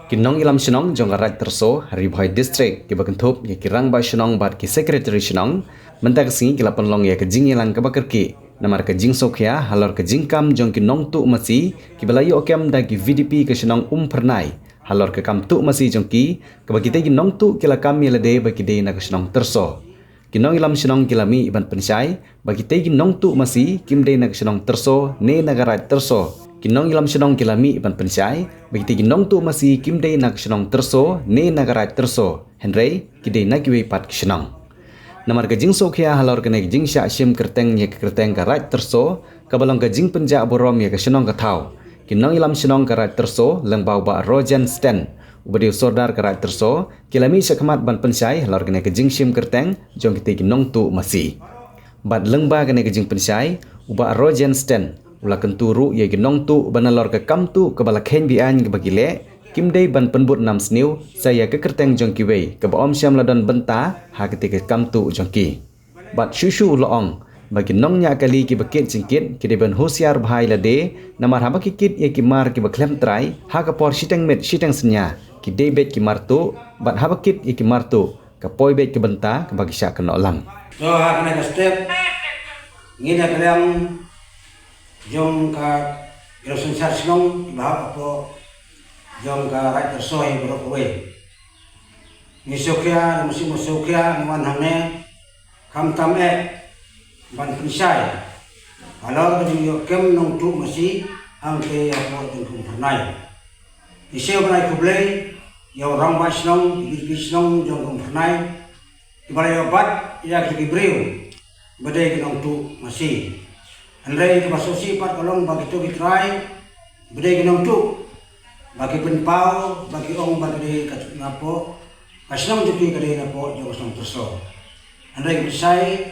Kinong ilam shinong jonggarat terso Ribhoi district kibakentup ya kirang ba shinong bat ki secretary shinong mentak singi kilapan long ya kejing ilang kabakerki namar kejing sokya halor kejing kam jong kinong tu masi kibalayu okem da ki VDP ke shinong pernai halor ke kam tu masi jong ki kabakite kinong tu kila kam yelade bakide na ke shinong terso kinong ilam shinong kilami iban pensai bakite kinong tu masi kimde na ke shinong terso ne nagarat terso kinong ilam shinong kilami iban pensai bagiti kinong tu masi kimde nak shinong terso ne nagarat terso henry kide nak kiwe pat shinong namar gajing sokya halor kene gajing sha shim kerteng ye kerteng garat terso kabalong gajing penja borom ye shinong kathau kinong ilam shinong garat terso lengbau ba rojan sten ubadi sordar garat terso kilami sakmat ban pensai halor kene gajing shim kerteng jong kite kinong tu masi bat lengba kene gajing pensai uba rojan sten ulah kenturu ye ginong tu banalor ke kam tu ke bala khen bian ke bagile kimdei ban penbut nam sniu saya ke kerteng jongki wei ke baom syam ladon benta ha ketika kam tu jongki bat shushu loong bagi nong nya kali ki bakit singkit ki ban husiar bhai lade namar ha bakikit ye ki mar ki baklem trai ha ka por siteng met siteng senya ki debet ki martu bat ha bakit ye ki martu ke poi bet ke benta ke bagi syak kenolang so ha kena step ngina kalian jom ka irosan sarsinong bahap apo jom ka right terso yang berok away ni sokya musim sokya nuan hamne kam tame ban pisai kalau jadi kem nong tu masih angke apo jom pernai ni seo banai kublai ya orang basnong bisnong jom pernai ibalai obat ya kibriu badai nong tu masih Andai itu masuk sifat kalau bagi tu kitrai, berdaya genong tu, bagi penpau, bagi orang bagi kat ngapo, kasenong jadi kadai ngapo jauh senong terso. Andai kisai,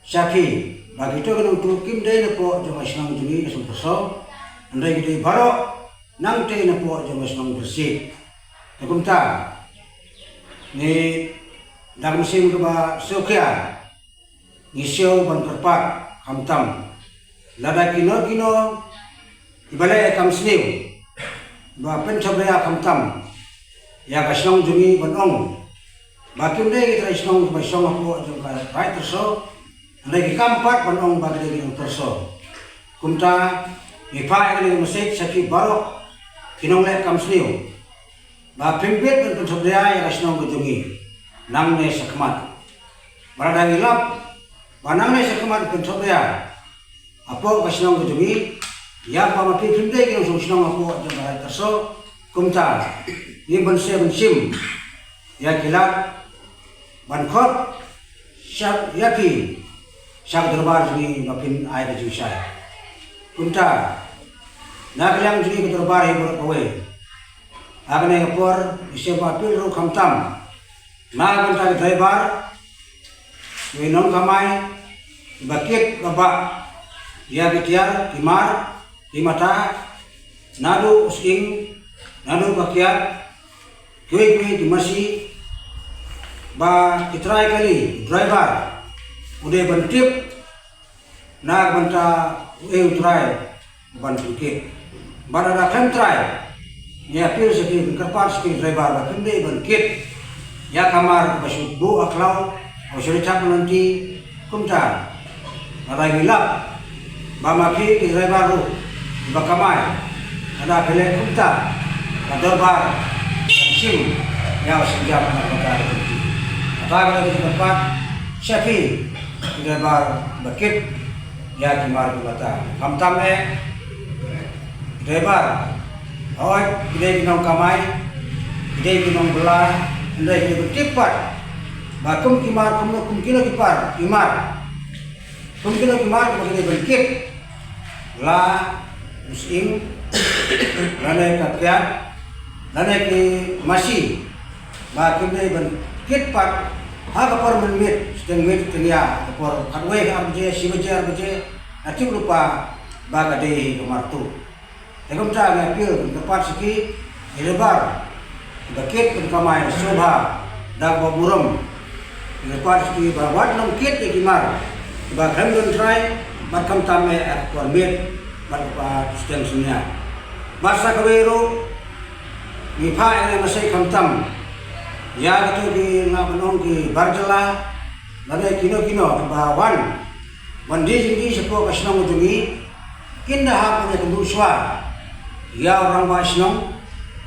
syaki, bagi tu genong tu kim dai ngapo jauh senong jadi senong terso. Andai kadai barok, nang dai ngapo jauh senong bersih. Takum ta, ni dah musim keba sokya, ngisio ban terpak. Kamtam lada kino ibalai kam sniu ba pen sabaya kamtam ya kasong jungi banong bakim dei kita isong ba song ako jong ka right terso andai kampat banong ba gede gino terso kumta ni pa ini musik saki barok kinong le kam sniu ba pimpit pen sabaya ya kasong jungi nang ne sakmat barada ilap Panang ni sekemat pencoba apa kasinong kejumi ya pamati tunde yang sungsinong apa jemaat terso kumta ni bensim ya kilat bankot syak yaki syak derbar jumi mapin air jusai kumta nak yang jumi ke derbar ibu kawe akan yang kapor isiapa pilu kamtam nak bentar driver minum kamai bakit baba dia bikiar timar timata nadu using nadu bakiat kue dimasi ba kitrai kali driver udah bantip nak banta utrai bantukit barada kan trai ya pil sekian kerpas sekian driver ba kende bangkit ya kamar basuk bu aklau o cerita nanti kumta ada gilap bamaki ke baru bakamai ada pele kumta kadorbar sim ya sejak mana itu apa kalau di tempat syafi driver bakit ya kimar mata kamtam driver oi ide binong kamai ide binong belah ide bertipat bakum kimar kum kilo kipar kimar kum kilo kimar bagi berkit la musim lane kakiat lane ki masih bakum dai berkit pat ha kapor menmit sedang mit tenia kapor kadwe arje sibaje arje ati lupa baga dei kemartu tegom ta ngapil tepat siki lebar bakit kamai sobha dak baburum lepas di bawah nom kit di kimar ba khamdon try bakam tame akor mit ba stensnya masa kawero Mipa yang masih kamtam, ya itu di ngapunong di Barjala, lalu kino bawan, mandi jadi sebuah kesenang ujungi, indah apa yang kembuswa, ya orang basnong,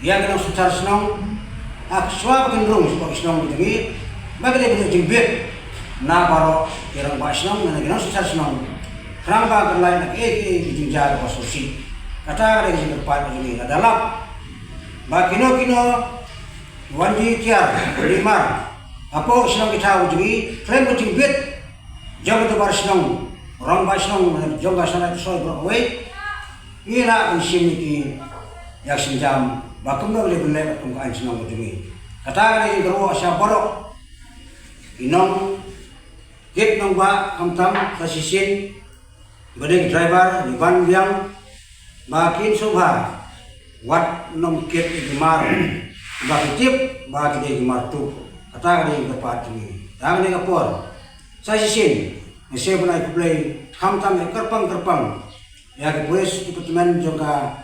ya kena sucar senang, akswa kendrung sebuah kesenang ujungi, bagi dia punya jimbit, na baru orang basnong, dan kena sucar senang, kerang bagai lain nak dijunjak posisi, kata ada di depan ujungi, adalah Kino wandi tiar limar apa senang kita ujungi klaim berjimbit jauh tu bar senang orang bar senang jauh bar senang itu soal berkawai ini nak musim ini yang senjam bakum dah boleh beli bakum kain senang ujungi kata ini keruh asal borok inong gate nongba kamtam kasisin badeng driver di van biang makin subha wat nom ket gemar bagi tip bagi dia gemar tu kata dia dapat ni tang dia kapor saya sin saya pernah play kamtam kerpang ya ke polis departemen juga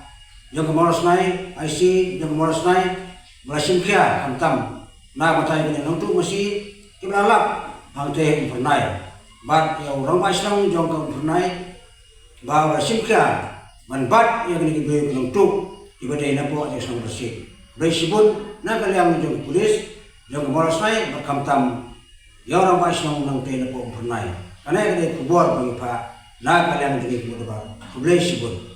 moros nai IC juga moros nai belasim kia kamtam na matai ni nong tu masih kibalap hang teh pernai bat ya orang Islam juga pernai bawa belasim kia manbat yang ni ke nong tu ibadai napo yang senang bersih. Bersibun nak kalian menjadi polis, yang kemalas naik berkamtam. Ya orang Islam nang teh napo pernah. Karena yang dia kubur bagi pak, nak kalian menjadi kubur bersibun.